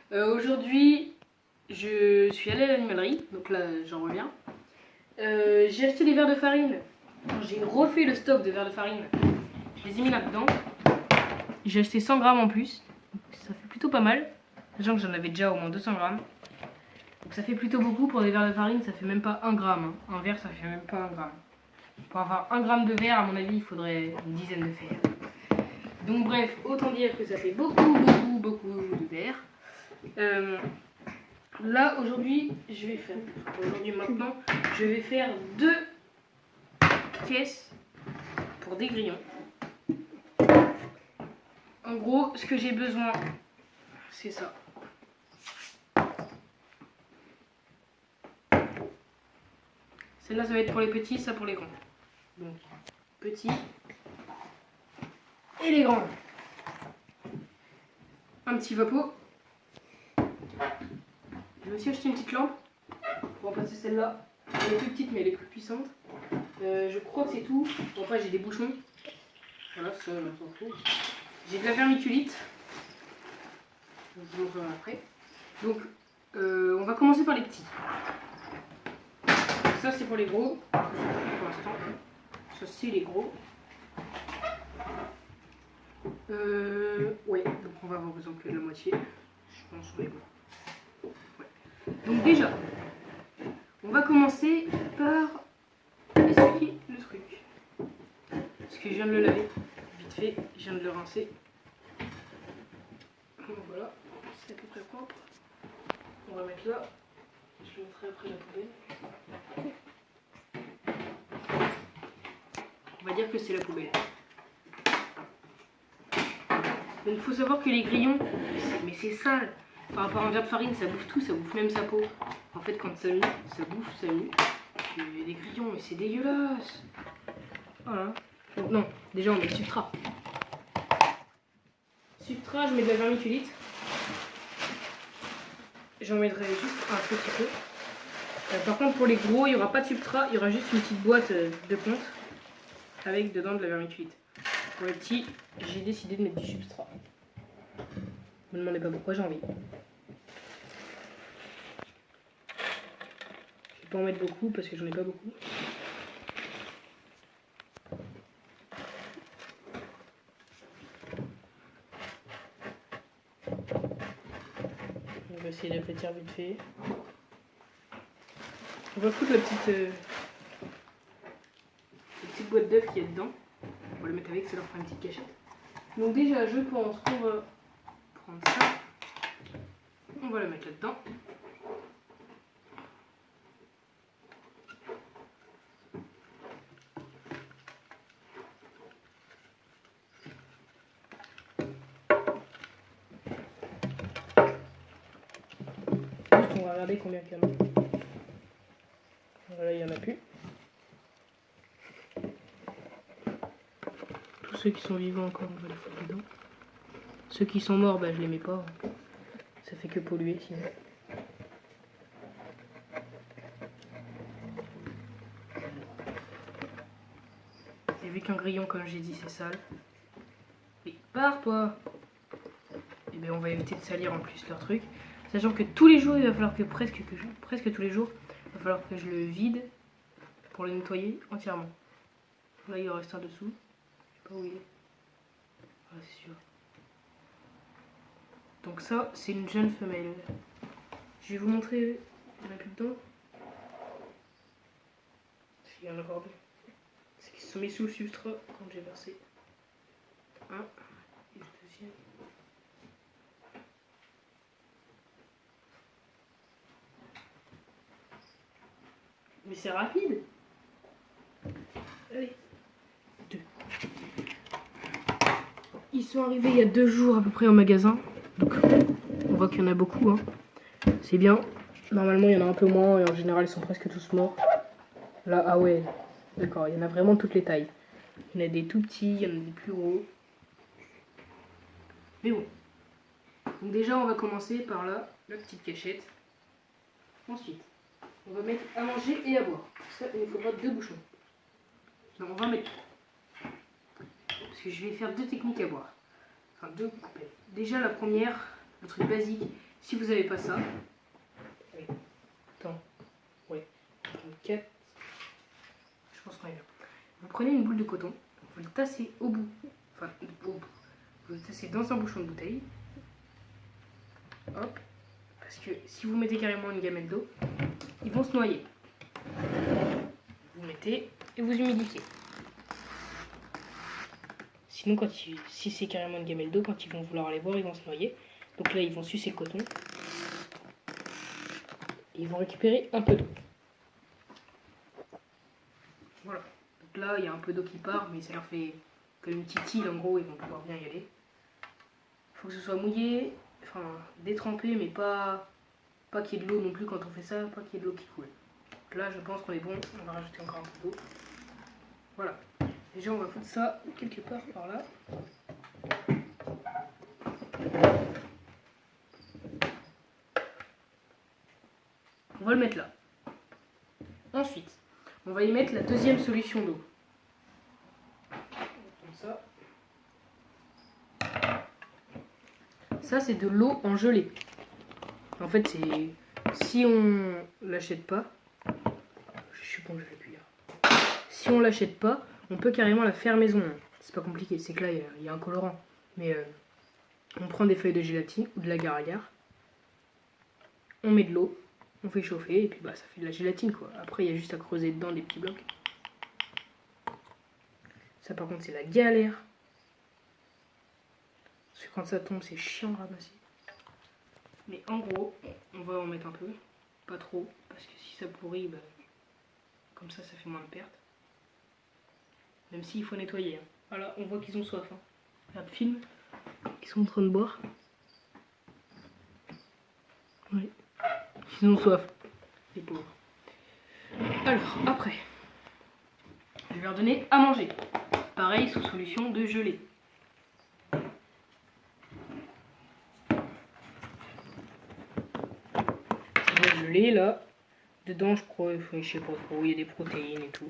Aujourd'hui, je suis allée à l'animalerie, donc là j'en reviens. J'ai acheté des verres de farine. J'ai refait le stock de verres de farine. Je les ai mis là-dedans. J'ai acheté 100 grammes en plus. Donc ça fait plutôt pas mal. Sachant que j'en avais déjà au moins 200 grammes. Donc ça fait plutôt beaucoup pour des verres de farine. Ça fait même pas 1 gramme. Un verre, ça fait même pas 1 gramme. Pour avoir 1 gramme de verre, à mon avis, il faudrait une dizaine de verres. Donc bref, autant dire que ça fait beaucoup de verres. Là aujourd'hui, maintenant, je vais faire 2 caisses pour des grillons. En gros, ce que j'ai besoin, c'est ça. Celle-là, ça va être pour les petits, ça pour les grands. Donc, petits et les grands. Un petit vapeau. J'ai aussi acheté une petite lampe pour remplacer celle-là. Elle est plus petite, mais elle est plus puissante. Je crois que c'est tout. Bon, après, j'ai des bouchons. Voilà, ça, on s'en fout. J'ai de la vermiculite. Je vous montrerai après. Donc, on va commencer par les petits. Donc ça, c'est pour les gros. Pour l'instant. Ça, c'est les gros. Ouais, donc on va avoir besoin que de la moitié. Je pense sur les gros. Ouais. Donc, déjà, on va commencer par essuyer le truc. Parce que je viens de le laver. Vite fait, je viens de le rincer. Donc voilà, c'est à peu près propre. On va mettre là. Je le mettrai après la poubelle. On va dire que c'est la poubelle. Donc il faut savoir que les grillons, mais c'est sale. Par rapport à un verre de farine, ça bouffe tout, ça bouffe même sa peau. En fait, quand ça mue, ça bouffe sa mue. Les grillons, mais c'est dégueulasse. Voilà. Donc non, déjà on met le substrat. Substrat, je mets de la vermiculite. J'en mettrai juste un petit peu. Par contre, pour les gros, il n'y aura pas de substrat, il y aura juste une petite boîte de ponte avec dedans de la vermiculite. Pour les petits, j'ai décidé de mettre du substrat. Ne me demandez pas pourquoi, j'ai envie. Je vais pas en mettre beaucoup parce que j'en ai pas beaucoup. On va essayer d'aplatir vite fait. On va foutre la petite boîte d'œufs qu'il y a dedans. On va le mettre avec, ça leur fera une petite cachette. Donc déjà, je pense qu'on va prendre ça. On va le mettre là-dedans. Juste, on va regarder combien il y en a. Voilà, il n'y en a plus. Tous ceux qui sont vivants encore, on va les foutre dedans. Ceux qui sont morts, bah, je les mets pas. Ça fait que polluer sinon. Et vu qu'un grillon, comme j'ai dit, c'est sale. Et pars-toi! Et bien on va éviter de salir en plus leur truc. Sachant que tous les jours, il va falloir que presque tous les jours, il va falloir que je le vide pour le nettoyer entièrement. Là il en reste un dessous. Je sais pas où il est. Ah c'est sûr. Donc ça c'est une jeune femelle. Je vais vous montrer. Il n'y en a plus dedans. Il y en a encore deux. C'est qu'ils se sont mis sous le substrat quand j'ai versé. Un et le deuxième. Mais c'est rapide. Allez. 2. Ils sont arrivés il y a 2 jours à peu près au magasin. Donc on voit qu'il y en a beaucoup. Hein. C'est bien. Normalement il y en a un peu moins et en général ils sont presque tous morts. Là, ah ouais. D'accord, il y en a vraiment toutes les tailles. Il y en a des tout petits, il y en a des plus gros. Mais bon. Donc déjà on va commencer par là, la petite cachette. Ensuite, on va mettre à manger et à boire. Ça, il nous faudra 2 bouchons. Donc on va mettre. Parce que je vais faire 2 techniques à boire. Enfin 2 coupettes. Déjà la première, le truc basique, Si vous n'avez pas ça, attends, ouais, 4, je pense qu'on est bien. Vous prenez une boule de coton, vous le tassez au bout, enfin au bout, vous le tassez dans un bouchon de bouteille. Hop, parce que si vous mettez carrément une gamelle d'eau, ils vont se noyer. Vous mettez et vous humidifiez. Sinon, si c'est carrément une gamelle d'eau, quand ils vont vouloir aller boire, ils vont se noyer. Donc là, ils vont sucer le coton. Et ils vont récupérer un peu d'eau. Voilà. Donc là, il y a un peu d'eau qui part, mais ça leur fait comme une petite île, en gros, ils vont pouvoir bien y aller. Il faut que ce soit mouillé, enfin détrempé, mais pas qu'il y ait de l'eau non plus quand on fait ça, pas qu'il y ait de l'eau qui coule. Donc là, je pense qu'on est bon. On va rajouter encore un peu d'eau. Voilà. Déjà, on va foutre ça quelque part par là. On va le mettre là. Ensuite, on va y mettre la deuxième solution d'eau. Comme ça. Ça, c'est de l'eau en gelée. En fait, c'est si on l'achète pas, je suis bon, je vais appuyer. Si on l'achète pas, on peut carrément la faire maison. C'est pas compliqué, c'est que là, il y a un colorant. Mais on prend des feuilles de gélatine ou de l'agar-agar. On met de l'eau, on fait chauffer et puis bah ça fait de la gélatine quoi. Après, il y a juste à creuser dedans des petits blocs. Ça, par contre, c'est la galère. Parce que quand ça tombe, c'est chiant à ramasser. Mais en gros, on va en mettre un peu. Pas trop, parce que si ça pourrit, bah, comme ça fait moins de pertes. Même s'il faut nettoyer. Hein. Voilà, on voit qu'ils ont soif. Hein. Regarde, film. Ils sont en train de boire. Oui. Ils ont soif. Les pauvres. Alors, après, je vais leur donner à manger. Pareil, sous solution de gelée. C'est de la gelée, là. Dedans, je crois, je sais pas trop, il y a des protéines et tout.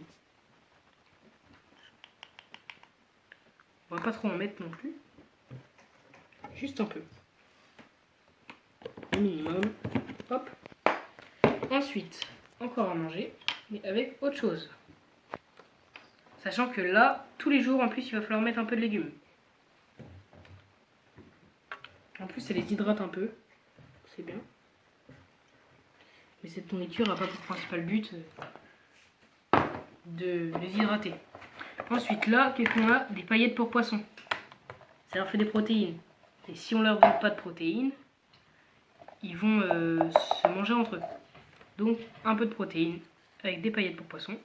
On va pas trop en mettre non plus. Juste un peu. Le minimum. Hop. Ensuite, encore à manger, mais avec autre chose. Sachant que là, tous les jours, en plus, il va falloir mettre un peu de légumes. En plus, ça les hydrate un peu. C'est bien. Mais cette nourriture n'a pas pour principal but de les hydrater. Ensuite, là, qu'est-ce qu'on a? Des paillettes pour poissons. Ça leur fait des protéines. Et si on leur donne pas de protéines, ils vont se manger entre eux. Donc, un peu de protéines avec des paillettes pour poissons.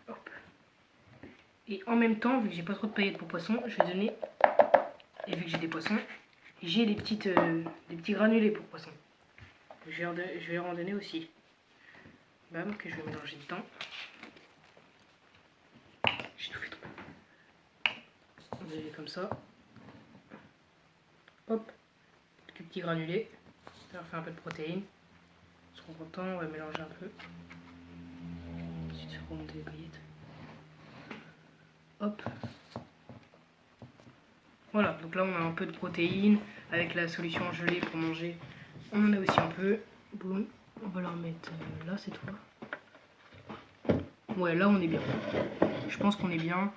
Hop. Et en même temps, vu que j'ai pas trop de paillettes pour poissons, je vais donner, et vu que j'ai des poissons, j'ai des petits granulés pour poissons. Je vais leur en donner aussi. Bam, que je vais mélanger dedans. J'ai tout fait trop. On va aller comme ça. Hop, quelques petits granulés. Ça leur fait un peu de protéines. Ils seront contents, on va mélanger un peu. Ensuite, je vais remonter les paillettes. Hop. Voilà, donc là on a un peu de protéines. Avec la solution gelée pour manger, on en a aussi un peu. Boum. On va leur mettre là cette fois. Ouais, là on est bien. Je pense qu'on est bien.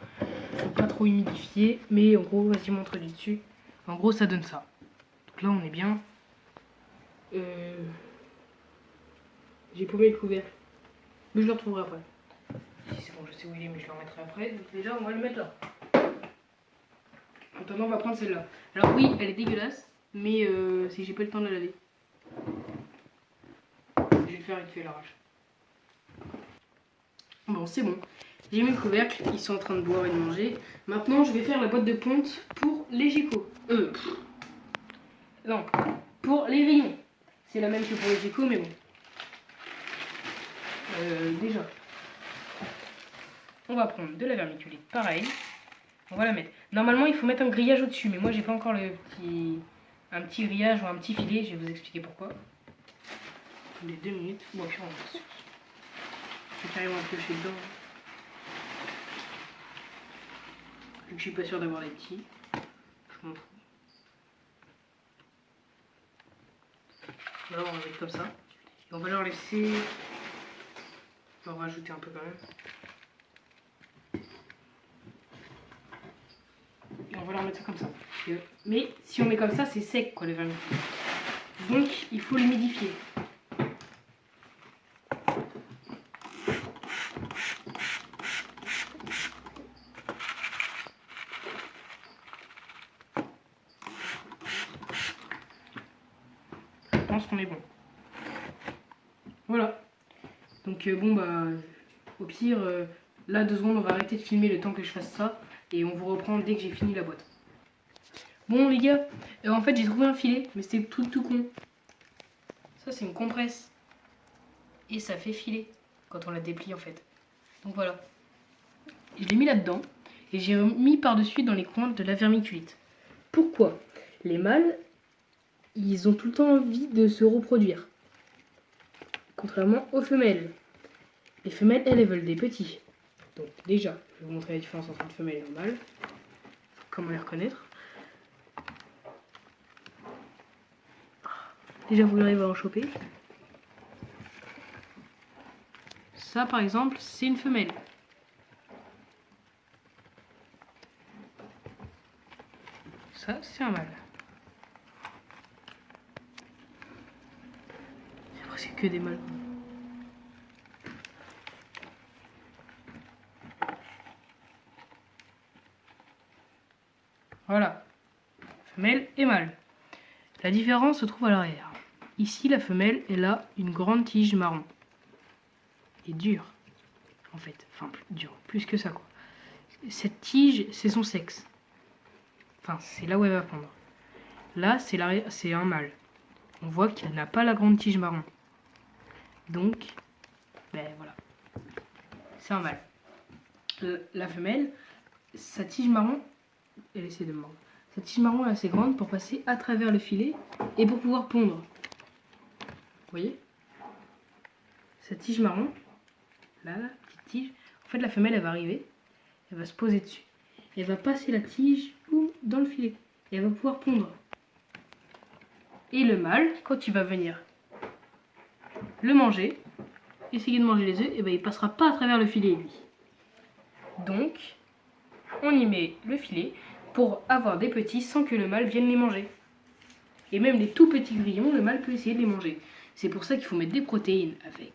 Faut pas trop humidifier. Mais en gros, vas-y, montre du dessus. En gros, ça donne ça. Donc là on est bien. J'ai paumé le couvercle. Mais je le retrouverai après. Si c'est bon, je sais où il est, mais je le remettrai après. Donc déjà, on va le mettre là. Maintenant, on va prendre celle-là. Alors oui, elle est dégueulasse, mais si j'ai pas le temps de la laver. Je vais le faire vite fait l'arrache. Bon, c'est bon. J'ai mis le couvercle, ils sont en train de boire et de manger. Maintenant, je vais faire la boîte de ponte pour les geckos. Non, pour les rayons. C'est la même que pour les geckos, mais bon. Déjà, on va prendre de la vermiculite, pareil. On va la mettre. Normalement, il faut mettre un grillage au-dessus, mais moi, j'ai pas encore un petit grillage ou un petit filet. Je vais vous expliquer pourquoi. Les 2 minutes. Bon, puis on va dessus. Je vais carrément piocher dedans. Vu que je suis pas sûr d'avoir les petits, je m'en fous. Voilà, on va mettre comme ça. Et on va leur laisser... On va rajouter un peu quand même. Et on va leur mettre ça comme ça. Mais si on met comme ça, c'est sec quoi les vermiculites. Donc il faut l'humidifier. Je pense qu'on est bon. Voilà. Donc bon bah au pire là 2 secondes on va arrêter de filmer le temps que je fasse ça et on vous reprend dès que j'ai fini la boîte. Bon les gars, en fait j'ai trouvé un filet mais c'était tout con. Ça c'est une compresse et ça fait filet quand on la déplie en fait. Donc voilà. Je l'ai mis là-dedans et j'ai mis par-dessus dans les coins de la vermiculite. Pourquoi? Les mâles, ils ont tout le temps envie de se reproduire. Contrairement aux femelles. Les femelles, elles veulent des petits. Donc déjà, je vais vous montrer la différence entre une femelle et un mâle. Comment les reconnaître. Déjà, vous arrivez à en choper. Ça, par exemple, c'est une femelle. Ça, c'est un mâle. C'est presque que des mâles. Voilà. Femelle et mâle. La différence se trouve à l'arrière. Ici, la femelle, elle a une grande tige marron. Et dure, en fait. Enfin, dure, plus que ça, quoi. Cette tige, c'est son sexe. Enfin, c'est là où elle va pondre. Là, c'est un mâle. On voit qu'il n'a pas la grande tige marron. Donc, ben voilà. C'est un mâle. La femelle, sa tige marron, elle essaie de me mordre. Sa tige marron est assez grande pour passer à travers le filet et pour pouvoir pondre. Vous voyez? Sa tige marron, là, la petite tige, en fait la femelle elle va arriver, elle va se poser dessus. Elle va passer la tige dans le filet et elle va pouvoir pondre. Et le mâle, quand il va venir le manger, essayer de manger les œufs, et ben il passera pas à travers le filet lui. Donc, on y met le filet pour avoir des petits sans que le mâle vienne les manger. Et même les tout petits grillons, le mâle peut essayer de les manger. C'est pour ça qu'il faut mettre des protéines avec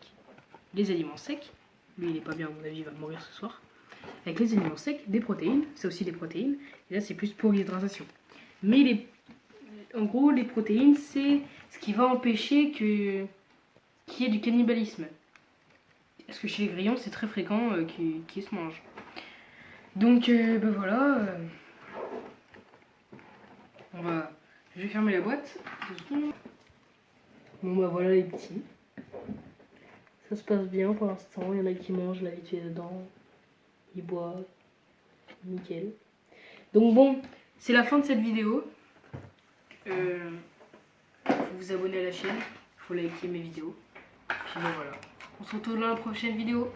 les aliments secs. Lui, il est pas bien, à mon avis, il va mourir ce soir. Avec les aliments secs, des protéines, c'est aussi des protéines. Et là, c'est plus pour l'hydratation. Mais en gros, les protéines, c'est ce qui va empêcher qu'il y ait du cannibalisme. Parce que chez les grillons, c'est très fréquent qu'ils se mangent. Donc, ben voilà. Je vais fermer la boîte. Bon, bah voilà les petits. Ça se passe bien pour l'instant. Il y en a qui mangent la vite fait dedans. Ils boivent. Nickel. Donc bon, c'est la fin de cette vidéo. Faut vous abonner à la chaîne. Faut liker mes vidéos. Puis ben voilà. On se retrouve dans la prochaine vidéo.